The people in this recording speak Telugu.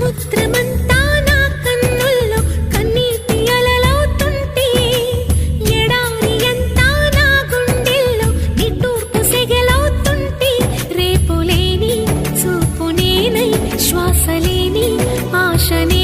సముద్రమంతా నా కన్నుల్లో కన్నీటి అలలవుతుంటే ఎడారి అంతా నా గుండెల్లో నిట్టూర్పు సెగలవుతుంటే రేపులేని చూపు నేనై శ్వాసలేని ఆశనే